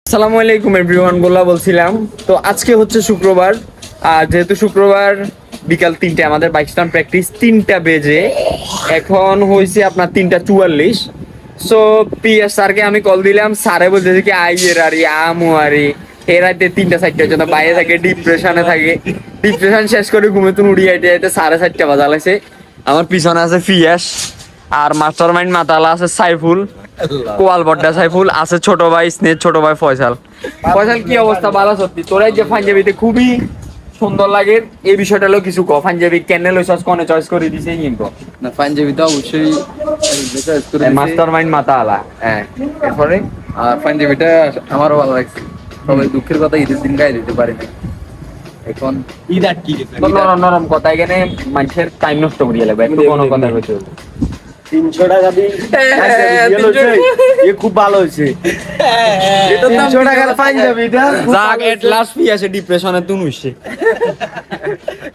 আসসালামু আলাইকুম এভরিওয়ান, গোল্লা বলছিলাম। তো আজকে হচ্ছে শুক্রবার, আর যেহেতু শুক্রবার বিকাল 3টে আমাদের বাইক স্টান প্র্যাকটিস 3টা বেজে এখন হয়েছে আপনার 3:44। সো পিএস স্যারকে আমি কল দিলাম, স্যারে বলতেছে কি আইয়ের আরি আমু আরি এ রাতে 3টা-4টার জন্য বাইরে থাকে, ডিপ্রেশনে থাকে। ডিপ্রেশন শেষ করে ঘুমে তুন উড়িয়ে আইতে আইতে 4:30 বাজা লাগছে। আমার পিছনে আছে পিয়াস, আর মাস্টার মাইন্ড মাতালা আছে সাইফুল, কোয়াল বড্ডা সাইফুল আছে, ছোট ভাই স্নেহ, ছোট ভাই ফয়সাল। ফয়সাল কি অবস্থা? ভালো সত্যি তোরা যে পাঞ্জাবিতে খুবই সুন্দর লাগে, এই বিষয়টা হলো কিছু ক। পাঞ্জাবি কেন লইছস, কোনে চয়েস করে দিছে ইনকো না পাঞ্জাবি তো অবশ্যই চয়েস করে দিয়েছি। মাস্টার মাইন্ড মাতালা। হ্যাঁ, এরপরে আর পাঞ্জাবিটা আমারও ভালো লাগছে। সবাই দুঃখের কথা ঈদের দিন গায়ে দিতে পারি না। এখন ঈদ আর কি নরম নরম কথা, এখানে মানুষের টাইম নষ্ট করিয়ে লাগবে, একটু কোনো কথা হইতে 300 টাকা দিয়ে খুব ভালো হয়েছে। 300 টাকার পাঞ্জাবিটা যাক এট লাস্ট পি আছে ডিপ্রেশনে তুন হইছে।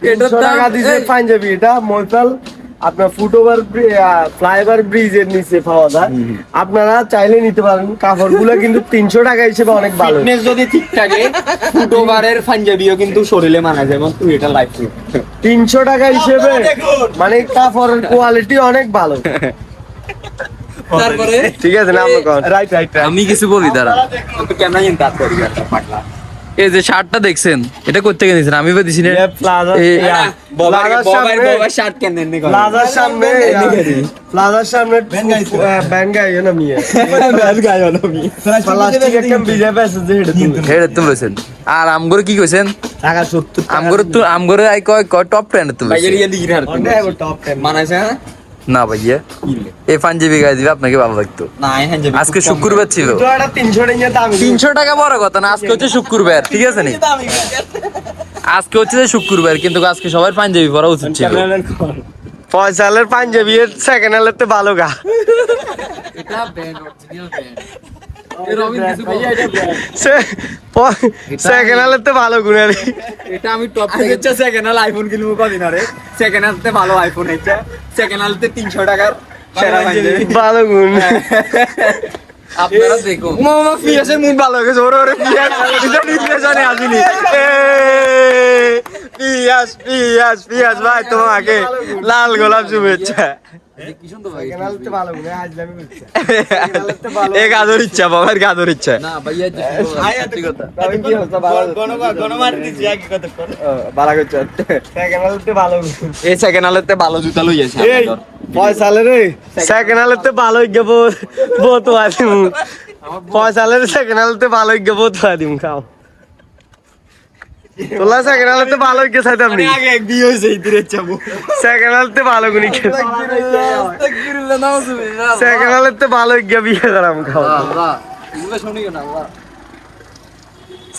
300 টাকা দিছে পাঞ্জাবি। এটা ময়তাল আপনার ফুটওভার ফ্লাইওভার ব্রিজের নিচে পাওয়া যায়। আপনারা চাইলে নিতে পারেন। কাপড়গুলো কিন্তু 300 টাকা হিসেবে অনেক ভালো। ফিটনেস যদি ঠিক থাকে ফুটওভারের পাঞ্জাবিও কিন্তু শরীরে মানায়, যেমন তুই এটা লাইফ 300 টাকা হিসেবে মানে কাপড়ের কোয়ালিটি অনেক ভালো। তারপরে ঠিক আছে না? রাইট রাইট আমি কিছু বলি দাঁড়া। তুই কেমন চিন্তা করি পাটলা এই যে শার্টটা দেখছেন, এটা কই থেকে নিয়েছেন? আমি দিছি না। শার্ট কেন নেন প্লাজার সামনে প্লাজার সামনে ব্যান গাই না মিয়া প্লাস্টিক একটা বিজে পেছে যে হেড তো বলেছেন। আর আমগরে কি কইছেন? টাকা 70 আমগরে আই কয় টপ 10 তো ভাইয়ের ইয়ে দিগির হার টপ 10 মানাইছে না? না ভাইয়া, এই পাঞ্জাবি গায়ে দিবে আপনাকে ভালো লাগতো। না হ্যাঁ, আজকে শুক্রবার ছিল, 300 টাকা দাম। 300 টাকা বড় কথা না। আজকে হচ্ছে শুক্রবার, ঠিক আছে নি? আজকে হচ্ছে যে শুক্রবার, কিন্তু আজকে সবার পাঞ্জাবি পরা উচিত ছিল। ফয়সালের পাঞ্জাবি এর সেকেন্ড হ্যান্ডের তে ভালো গা। এটা ব্র্যান্ড, অরিজিনাল ব্র্যান্ড। সেকেন্ড হ্যান্ডের তে ভালো গুণারি। এটা আমি টপ আচ্ছা সেকেন্ড হ্যান্ড আইফোন কিনবো কদিন আরে, সেকেন্ড হ্যান্ড তে ভালো আইফোন হইছে, সেকেন্ড হ্যান্ড তে 300 টাকার সেরা পাঞ্জাবি ভালো গুণ। আপনারা দেখুন। মামা পিয়াসের মুড ভালো হয়ে গেছে, ওরে ওরে পিয়াস এটা ডিপ্রেশনে আসিনি। পিয়াস পিয়াস পিয়াস ভাই তোমাকে লাল গোলাপ শুভেচ্ছা। কি সুন্দর ভাই। সেকেন্ড হ্যান্ডের তে ভালো গুণ হাজলামি করছে। এ গাদর ইচ্ছা, বাবার গাদর ইচ্ছা। না ভাইয়া, সত্যি কথা। কি হচ্ছে ভালো গণমার দিছি একই কথা কর বালা করছে। সেকেন্ড হ্যান্ডের তে ভালো গুণ। এই সেকেন্ড হ্যান্ড তে ভালো জুতা লই আছে এই ফয়সালের রে সেকেন্ড হ্যান্ডের তে ভালো গেব বহুত আদিম। ফয়সালের সেকেন্ড হ্যান্ডের তে ভালো গেব বহুত আদিম খাও। তোলা সেকেন্ড হ্যান্ডের তে ভালো গে চাইতাম নি। আগে এক বিয়ে হইছে ইতিরে চাবো। সেকেন্ড হ্যান্ডের তে ভালো গুনি কে। আস্তাগফিরুল্লাহ, নাউজুবিল্লাহ। সেকেন্ড হ্যান্ডের তে ভালো গে বিয়ে করাম খাও। আল্লাহ, এগুলো শুনিও না আল্লাহ।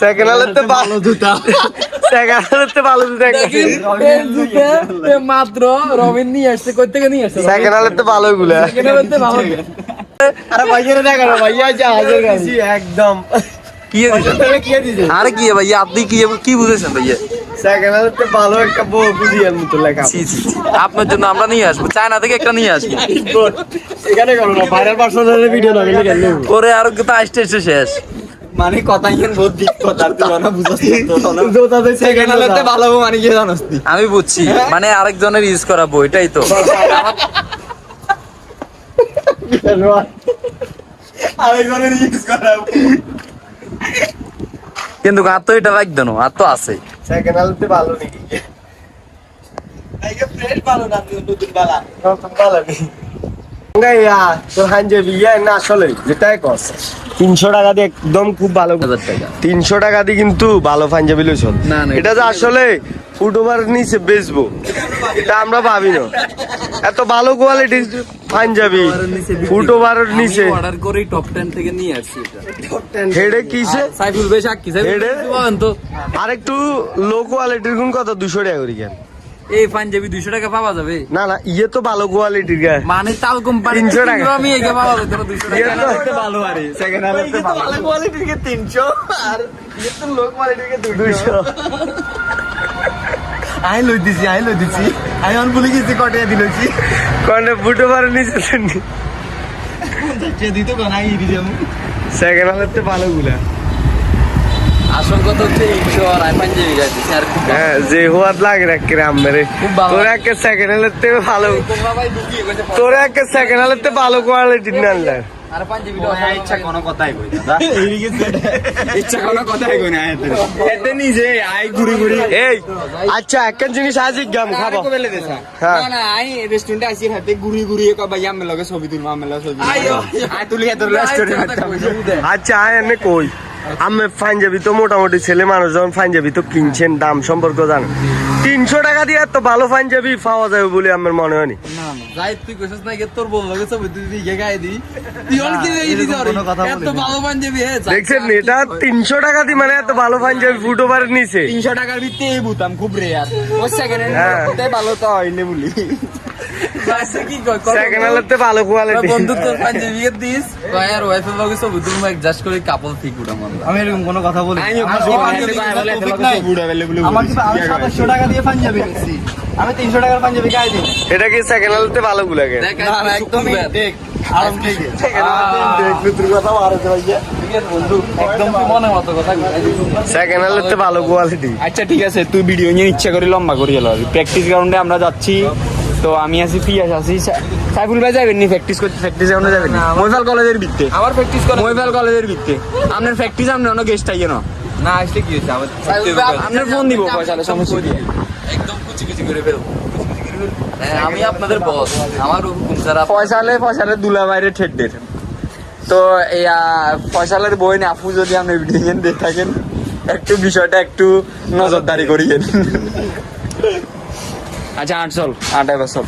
সেকেন্ড হ্যান্ডের তে ভালো জুতা সেকেন্ড হ্যান্ডের তে ভালো জুতা গেছে। মাত্র রবিন নিয়ে আসছে, কই থেকে নিয়ে আসছে? সেকেন্ড হ্যান্ডের তে ভালো গুলা। ভালো। আরে ভাইয়ের দেখা না, ভাইয়া যা হাজার গাড়ি একদম কি দিছে? আরে কি ভাইয়া, আপনি কি বুঝেছেন ভাইয়া? সেকেন্ড হ্যান্ডের তে ভালো একটা বউ বুঝিয়ার মতো লেখা। ছি ছি ছি। আপনার জন্য আমরা নিয়ে আসবো, চায়না থেকে একটা নিয়ে আসবো। এখানে করো না, ভাইরাল পার্সোনালের ভিডিও না গেলে কেন? ওরে আরো তো আসতে আসতে শেষ। মানে কথা ইন বহুত দিক কথা তুই না বুঝছিস তো না। জোতাতে সেকেন্ড হ্যান্ডতে ভালো হবে মানে কি জানোস তুই? আমি বুঝছি, মানে আরেকজনের ইউজ করাবো, এটাই তো। আরেকজনের ইউজ করাবো। কিন্তু আর তো এটা রাখবে না, আর তো আছে। সেকেন্ড হ্যান্ডের তে ভালো নাকি? আইগে ফ্রেশ ভালো না, তুই নতুন বালা। নতুন ভালো নেই। গাইয়া তো হাঞ্জাবি না আসলে যেটাই কস 300 টাকা দিয়ে একদম খুব ভালো। 1000 টাকা। 300 টাকা দিয়ে কিন্তু ভালো পাঞ্জাবি লইছ। না, না, এটা যে আসলে ফুটওভার নিচে বেচবো এটা আমরা ভাবি না। এত ভালো কোয়ালিটির পাঞ্জাবি ফুটওভারের নিচে অর্ডার করে টপ 10 থেকে নিয়ে আসছি এটা। হেডে কিসে সাইফুল ভাই সাক্ষী, সাইফুল হেডে? বলেন তো। আর একটু লো কোয়ালিটির গুণ কত 200 টাকা করি কেন? এই পাঞ্জাবি 200 টাকা পাওয়া যাবে? না না ইয়ে তো ভালো কোয়ালিটির গা। মানে তাল কোম্পানি 300 টাকা। আমি একে পাওয়া যাবে 200 ইয়ে টাকা। তো ভালো আরে সেকেন্ড হ্যান্ডতে ভালো কোয়ালিটির কে 300 আর ইয়ে তো লো কোয়ালিটির কে 200। আই লই দিছি আই অন ভুলে গেছি কটে দিলছি কোনে ফুটওভার নিচে যে দিত কোন আই দিছি আমি। সেকেন্ড হ্যান্ডের তে ভালো গুলা। আসল কথা হচ্ছে ইনশো আর আমি পাঞ্জাবি গাইতেছি আর খুব হ্যাঁ যে হওয়ার লাগে রাখি মেরে খুব ভালো। তোরা একটা সেকেন্ড হ্যান্ডের থেকে ভালো তোমরা ভাই ঢুকিয়ে গেছে তোরা একটা সেকেন্ড হ্যান্ডের থেকে ভালো কোয়ালিটি না আনলে আর পাঞ্জাবিটা ইচ্ছা কোনো কথাই কই দাদা ইচ্ছা কোনো কথাই কই না এতে নিজে আই ঘুরি ঘুরি এই আচ্ছা একটা জিনিস আজ গাম খাবো বেলে দেছা হ্যাঁ। না না আই রেস্টুরেন্টে আসি হাতে ঘুরি ঘুরি কই ভাই আমি লগে ছবি তুলমা আমি লগে ছবি আই তুলি তোর রেস্টুরেন্ট আচ্ছা আয় এনে কই আমি পাঞ্জাবি তো মোটামুটি ছেলে মানুষ যখন পাঞ্জাবি তো কিনছেন দাম সম্পর্ক জানেন 300 টাকা দিয়ে এত ভালো পাঞ্জাবি পাওয়া যাবে বলে আমার মনে হয়নি যাই তুই কইছস না গে তোর বল লগে ছবি তুই দিকে গায়ে দি তুই অল কি এই দিতে পারি এত ভালো পাঞ্জাবি হে দেখছেন এটা 300 টাকা দিয়ে মানে এত ভালো পাঞ্জাবি ফুট ওভার নিচে 300 টাকার ভিতরে এই বুতাম খুব রেয়ার ও সেকেন্ড হ্যাঁ। হ্যান্ড ভালো তো হইলে বলি আচ্ছা কি কয় সেকেন্ড হ্যান্ডের ভালো কোয়ালিটি বন্ধু তোর পাঞ্জাবি কে দিস কয় আর ওয়াইফের লগে ছবি তুই অ্যাডজাস্ট করে কাপল ঠিক উঠা মন আমি এরকম কোনো কথা বলি আমি আমাকে আমি 700 টাকা দিয়ে পাঞ্জাবি নিচ্ছি আমি 300 টাকার পাঞ্জাবি গায়ে দিই এটা কি সেকেন্ড হ্যান্ডের ভালো গুলাকে দেখ না না একদমই ঠিক আরাম ঠিক বন্ধু একদম মনে মতো কথা সেকেন্ড হ্যান্ডের ভালো কোয়ালিটি আচ্ছা ঠিক আছে তুই ভিডিও নিয়ে ইচ্ছা করে লম্বা করে গেল প্র্যাকটিস গ্রাউন্ডে আমরা যাচ্ছি তো আমি আছি পিয়াস আছি সাইফুল ভাই যাবেন নি প্র্যাকটিস করতে প্র্যাকটিস গ্রাউন্ডে যাবেন মহিফাল কলেজের ভিত্তে আমার প্র্যাকটিস করে মহিফাল কলেজের ভিত্তে আপনার প্র্যাকটিস আপনি অন্য গেস্ট আইয়ে না না আসলে কি হইছে আবার আপনার ফোন দিব পয়সা সমস্যা কি একদম কুচি কুচি করে ফেল হ্যাঁ আমি আপনাদের বস আমার হুকুম ছাড়া পয়সালে দুলা বাইরে ঠেডদের তো এই পয়সালের বই না আপু যদি আপনি ভিডিও গেম দেখে থাকেন একটু বিষয়টা একটু নজরদারি করিয়েন আচ্ছা আট চল 8 বছর